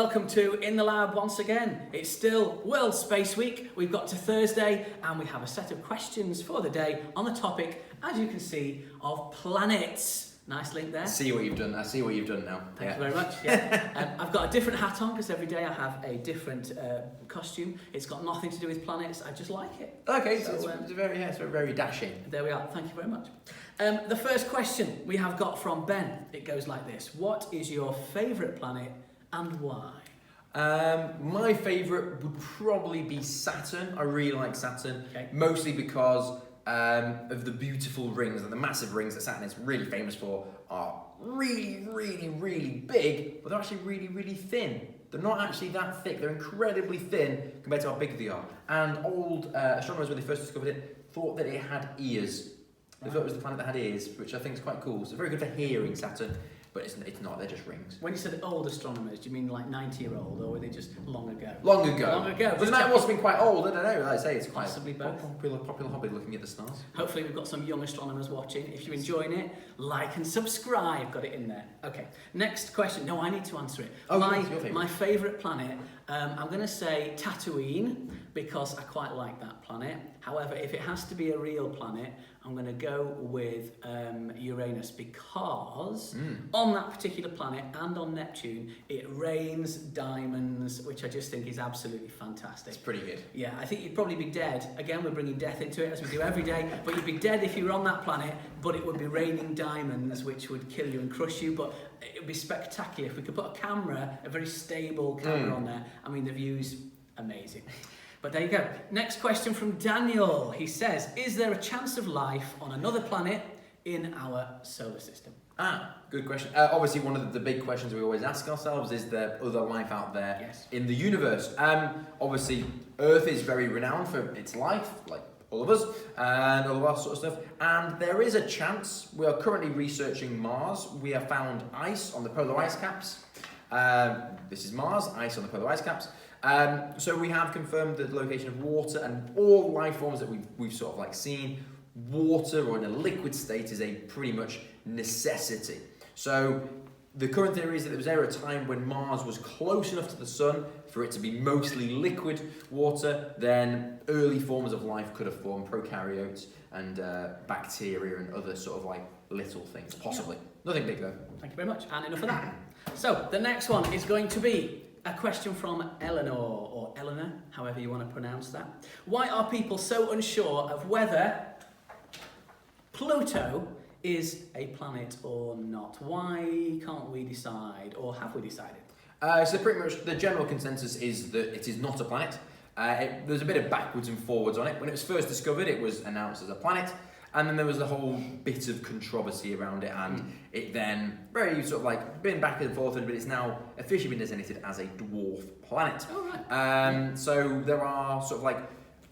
welcome to In the Lab once again. It's still World Space Week. We've got to Thursday and we have a set of questions for the day on the topic, as you can see, of planets. Nice link there. I see what you've done now. Thank you very much. Yeah. I've got a different hat on because every day I have a different costume. It's got nothing to do with planets. I just like it. Okay, so it's very dashing. There we are. Thank you very much. The first question we have got from Ben. It goes like this. What is your favourite planet and why? My favourite would probably be Saturn. I really like Saturn, mostly because of the beautiful rings and the massive rings that Saturn is really famous for are really big, but they're actually really thin. They're not actually that thick. They're incredibly thin compared to how big they are. And old astronomers, when they first discovered it, thought that it had ears. They thought it was the planet that had ears, which I think is quite cool. So very good for hearing, Saturn. But it's not, they're just rings. When you said old astronomers, do you mean like 90-year-old, or were they just long ago? Long ago. Long ago. But that must have been quite old, I don't know. Like I say, it's quite possibly both. Popular hobby, looking at the stars. Hopefully we've got some young astronomers watching. If you're enjoying it, like and subscribe. Got it in there. Okay, next question. No, I need to answer it. Oh, my favourite planet, I'm going to say Tatooine, because I quite like that planet. However, if it has to be a real planet, I'm going to go with Uranus, because on that particular planet and on Neptune, it rains diamonds, which I just think is absolutely fantastic. It's pretty good. Yeah, I think you'd probably be dead. Again, we're bringing death into it, as we do every day, but you'd be dead if you were on that planet, but it would be raining diamonds, which would kill you and crush you, but it would be spectacular. If we could put a camera, a very stable camera on there, I mean, the view's amazing. But there you go. Next question from Daniel. He says, is there a chance of life on another planet in our solar system? Good question. Obviously, one of the big questions we always ask ourselves is there other life out there in the universe? Obviously, Earth is very renowned for its life, like all of us, and all that sort of stuff. And there is a chance. We are currently researching Mars. We have found ice on the polar ice caps. This is Mars, ice on the polar ice caps. So we have confirmed the location of water, and all life forms that we've sort of like seen, water or in a liquid state is a pretty much necessity. So the current theory is that there was ever a time when Mars was close enough to the sun for it to be mostly liquid water, then early forms of life could have formed, prokaryotes and bacteria and other sort of like little things, possibly. Nothing big though. Thank you very much, and enough of that. So the next one is going to be a question from Eleanor, or Eleanor, however you want to pronounce that. Why are people so unsure of whether Pluto is a planet or not? Why can't we decide, or have we decided? So pretty much the general consensus is that it is not a planet. There's a bit of backwards and forwards on it. When it was first discovered, it was announced as a planet. And then there was a whole bit of controversy around it, and it then very sort of like been back and forth, but it's now officially been designated as a dwarf planet. Oh, right. So there are sort of like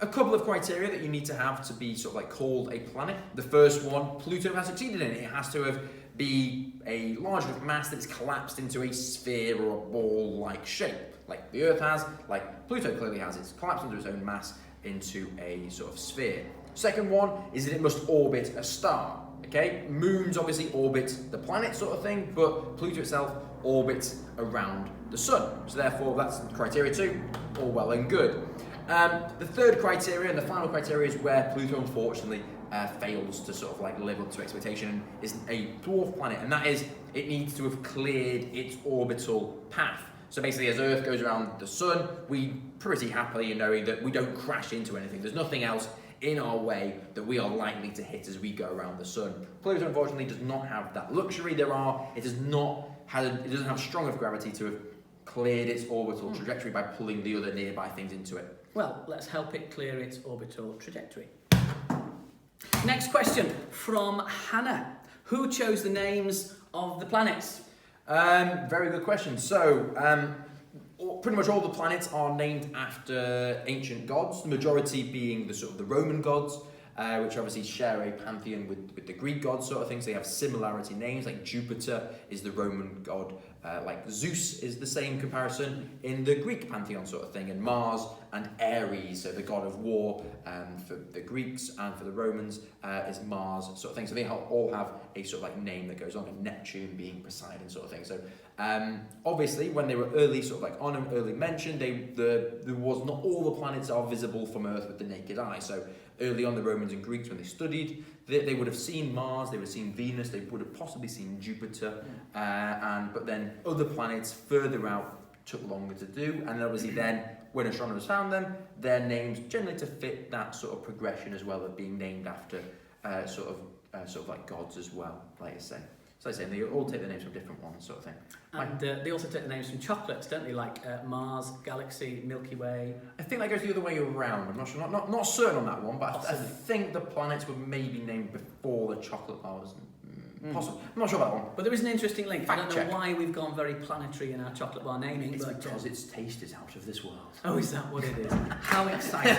a couple of criteria that you need to have to be sort of like called a planet. The first one, Pluto has succeeded in it. It has to be a large enough mass that it's collapsed into a sphere or a ball-like shape, like the Earth has, like Pluto clearly has. It's collapsed into its own mass into a sort of sphere. Second one is that it must orbit a star. Okay, moons obviously orbit the planet sort of thing, but Pluto itself orbits around the sun. So therefore, that's criteria 2, all well and good. The third criteria and the final criteria is where Pluto unfortunately fails to sort of like live up to expectation and is a dwarf planet, and that is it needs to have cleared its orbital path. So basically, as Earth goes around the sun, we pretty happily knowing that we don't crash into anything. There's nothing else in our way that we are likely to hit as we go around the sun. Pluto unfortunately does not have that luxury. It doesn't have strong enough gravity to have cleared its orbital trajectory by pulling the other nearby things into it. Well, let's help it clear its orbital trajectory. Next question from Hannah. Who chose the names of the planets? Very good question. So, pretty much all the planets are named after ancient gods, the majority being the sort of the Roman gods, which obviously share a pantheon with the Greek gods sort of thing, so they have similarity names, like Jupiter is the Roman god, like Zeus is the same comparison in the Greek pantheon sort of thing, and Mars and Ares, so the god of war for the Greeks and for the Romans is Mars sort of thing. So they all have a sort of like name that goes on, and Neptune being Poseidon sort of thing. So obviously when they were early sort of like on and early mentioned, there was not all the planets are visible from Earth with the naked eye. So early on, the Romans and Greeks, when they studied, they would have seen Mars, they would have seen Venus, they would have possibly seen Jupiter, but then other planets further out took longer to do, and obviously then when astronomers found them, their names generally to fit that sort of progression as well of being named after sort of like gods as well, like I say. So I say, they all take their names from different ones, sort of thing. And they also take the names from chocolates, don't they? Like Mars, Galaxy, Milky Way. I think that goes the other way around. I'm not sure, not certain on that one, but I think the planets were maybe named before the chocolate bars. Possible. I'm not sure about that one. But there is an interesting link. Fact I don't check. know why we've gone very planetary in our chocolate bar naming. It's but, because its taste is out of this world. Oh, is that what it is? How exciting.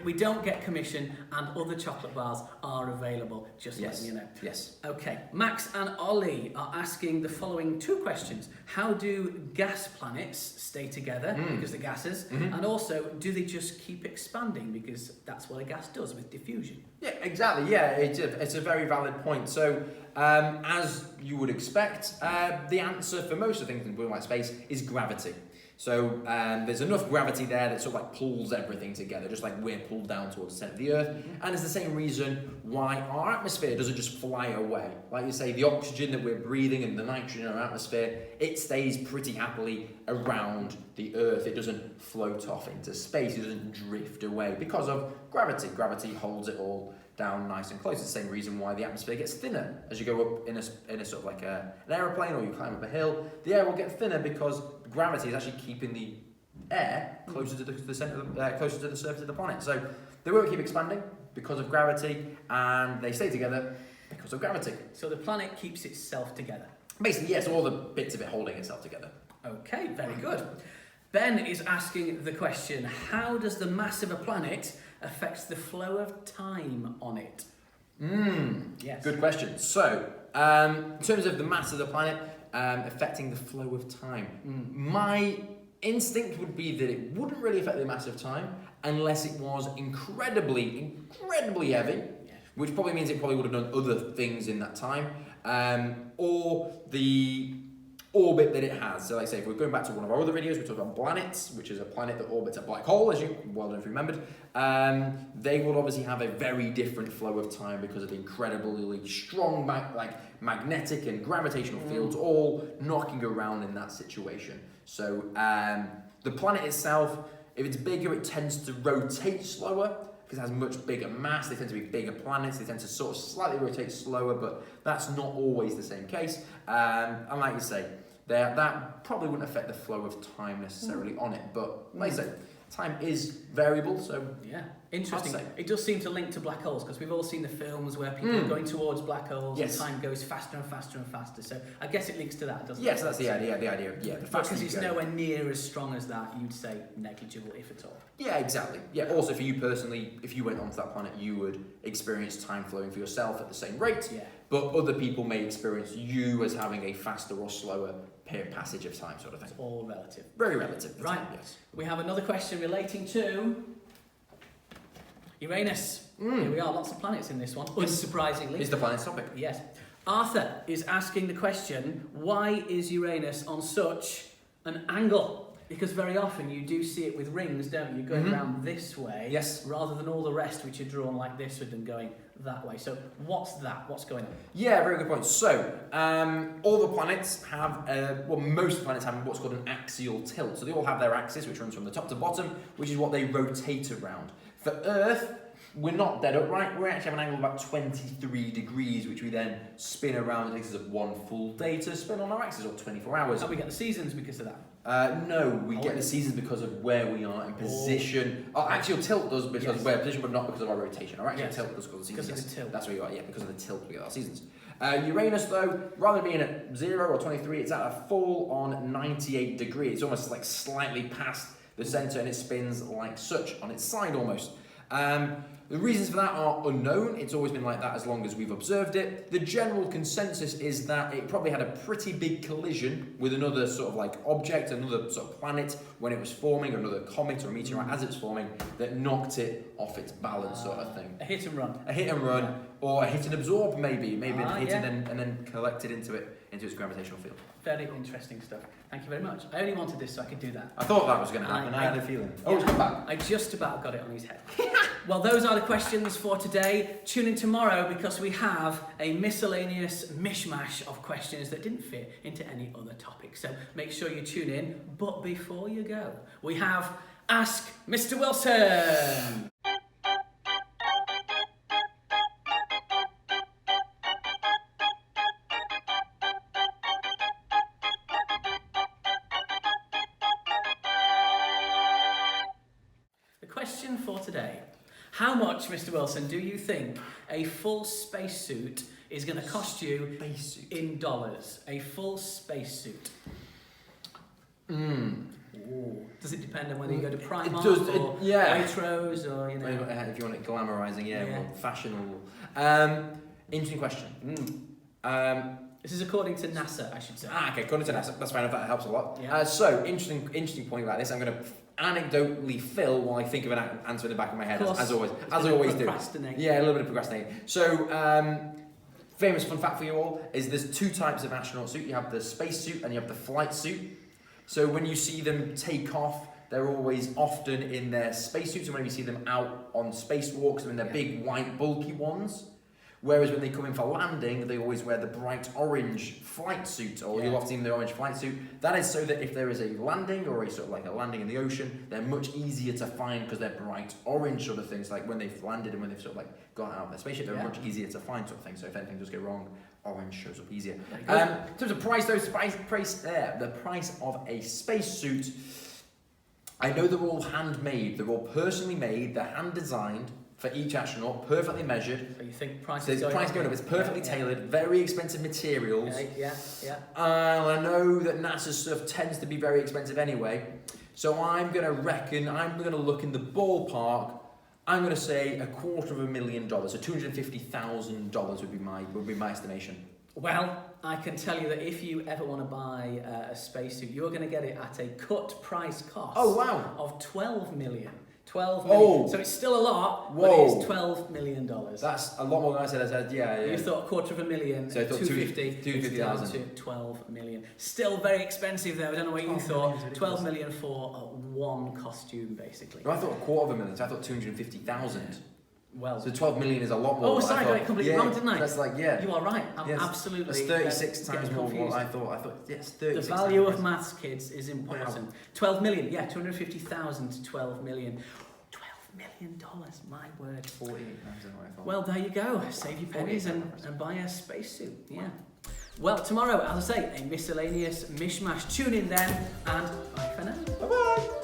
we don't get commission, and other chocolate bars are available, just Yes. letting you know. Yes. Okay, Max and Ollie are asking the following two questions. How do gas planets stay together, because they're gases? And also, do they just keep expanding, because that's what a gas does with diffusion? Yeah, exactly. Yeah, it's a very valid point. So, as you would expect, the answer for most of the things in blue and white space is gravity. So there's enough gravity there that sort of like pulls everything together, just like we're pulled down towards the centre of the Earth. And it's the same reason why our atmosphere doesn't just fly away. Like you say, the oxygen that we're breathing and the nitrogen in our atmosphere, it stays pretty happily around the Earth. It doesn't float off into space. It doesn't drift away because of gravity. Gravity holds it all down nice and close. It's the same reason why the atmosphere gets thinner as you go up in a sort of like an aeroplane, or you climb up a hill. The air will get thinner because gravity is actually keeping the air closer to the center, closer to the surface of the planet. So they won't keep expanding because of gravity, and they stay together because of gravity. So the planet keeps itself together. Basically, yes, all the bits of it holding itself together. Okay, very good. Ben is asking the question, how does the mass of a planet affect the flow of time on it? Yes. Good question. So, in terms of the mass of the planet affecting the flow of time, my instinct would be that it wouldn't really affect the mass of time unless it was incredibly heavy, which probably means it probably would have done other things in that time, or the orbit that it has. So like I say, if we're going back to one of our other videos, we talked about planets, which is a planet that orbits a black hole, as you well know if you remembered. They will obviously have a very different flow of time because of the incredibly strong magnetic and gravitational fields all knocking around in that situation. So the planet itself, if it's bigger, it tends to rotate slower because it has much bigger mass. They tend to be bigger planets. They tend to sort of slightly rotate slower, but that's not always the same case. And like you say, that probably wouldn't affect the flow of time necessarily on it, but like I say, time is variable, so yeah, interesting. It does seem to link to black holes because we've all seen the films where people are going towards black holes and time goes faster and faster and faster. So I guess it links to that, doesn't it? Yes, that's the idea. Yeah, the faster because it's you go. nowhere near as strong as that, you'd say negligible, if at all. Yeah, exactly. Yeah. Also, for you personally, if you went onto that planet, you would experience time flowing for yourself at the same rate. Yeah. But other people may experience you as having a faster or slower passage of time, sort of thing. It's all relative. Very relative. Right. Yes. We have another question relating to Uranus. Here we are, lots of planets in this one, unsurprisingly. Is the planet's topic? Yes. Arthur is asking the question, why is Uranus on such an angle? Because very often you do see it with rings, don't you? Going around this way, rather than all the rest which are drawn like this with them going that way. So what's that? What's going on? Yeah, very good point. So, all the planets have, most planets have what's called an axial tilt. So they all have their axis, which runs from the top to bottom, which is what they rotate around. For Earth, we're not dead upright. We actually have an angle of about 23 degrees, which we then spin around. It takes us one full day to spin on our axis, or 24 hours. And we get the seasons because of that. No, we get the seasons because of where we are in position. Our axial tilt does because of where position, but not because of our rotation. Our axial tilt does because of the seasons. Because of the tilt. That's where you are, yeah, because of the tilt we get our seasons. Uranus, though, rather than being at 0 or 23, it's at a full on 98 degrees. It's almost like slightly past the centre, and it spins like such on its side almost. The reasons for that are unknown. It's always been like that as long as we've observed it. The general consensus is that it probably had a pretty big collision with another sort of like object, another sort of planet when it was forming, or another comet or a meteorite as it's forming, that knocked it off its balance, sort of thing. A hit and run. A hit and run, Yeah. or a hit and absorb, maybe it hit yeah. and then collected into its gravitational field. Very interesting stuff. Thank you very much. I only wanted this so I could do that. I thought that was going to happen. I had a feeling. Oh, it's come back. I just about got it on his head. Well, those are the questions for today. Tune in tomorrow because we have a miscellaneous mishmash of questions that didn't fit into any other topic. So make sure you tune in. But before you go, we have Ask Mr. Wilson. The question for today. How much, Mr. Wilson, do you think a full spacesuit is going to cost you Spacesuit. in dollars? A full spacesuit. Does it depend on whether you go to Primark or Waitrose or, you know? If you want it glamorizing, or fashionable. Interesting question. This is according to NASA, I should say. Okay, according to NASA. That's fine enough. That helps a lot. Yeah. So, interesting point about this. I'm going to anecdotally fill while I think of an answer in the back of my head, as always do. Yeah, a little bit of procrastinating. So, famous fun fact for you all is there's two types of astronaut suit. You have the space suit and you have the flight suit. So when you see them take off, they're always often in their spacesuits, and when you see them out on spacewalks, they're in their big white bulky ones. Whereas when they come in for landing, they always wear the bright orange flight suit, or you'll often see them in the orange flight suit. That is so that if there is a landing, or a sort of like a landing in the ocean, they're much easier to find because they're bright orange sort of things. Like when they've landed and when they've sort of like got out of their spaceship, they're much easier to find sort of thing. So if anything does go wrong, orange shows up easier. In terms of price, though, the price of a spacesuit, I know they're all handmade. They're all personally made. They're hand designed for each astronaut, perfectly measured. So you think price So is going up. It's perfectly tailored, very expensive materials. Yeah. I know that NASA's stuff tends to be very expensive anyway. So I'm going to look in the ballpark. I'm going to say $250,000. So $250,000 would be my estimation. Well, I can tell you that if you ever want to buy a spacesuit, you're going to get it at a cut price cost. Oh, wow. Of $12 million. 12 million. Oh. So it's still a lot, Whoa. but it's $12 million. That's a lot more than I said. Yeah. You thought $250,000, so I thought 250,000 to 12 million. Still very expensive though. I don't know what you thought. 12 million for one costume, basically. No, I thought $250,000. So I thought 250,000. Well, so 12 million is a lot more. Oh, sorry, I got it completely wrong, didn't I? That's like, You are right. I'm absolutely. That's 36 times more than what I thought. Yes, 36. The value of maths, kids, is important. Wow. 12 million, 250,000 to 12 million. $12 million, my word. 48 times what I thought. Well, there you go. Save your pennies and buy a spacesuit. Yeah. Well, tomorrow, as I say, a miscellaneous mishmash. Tune in then, and bye for now. Bye-bye.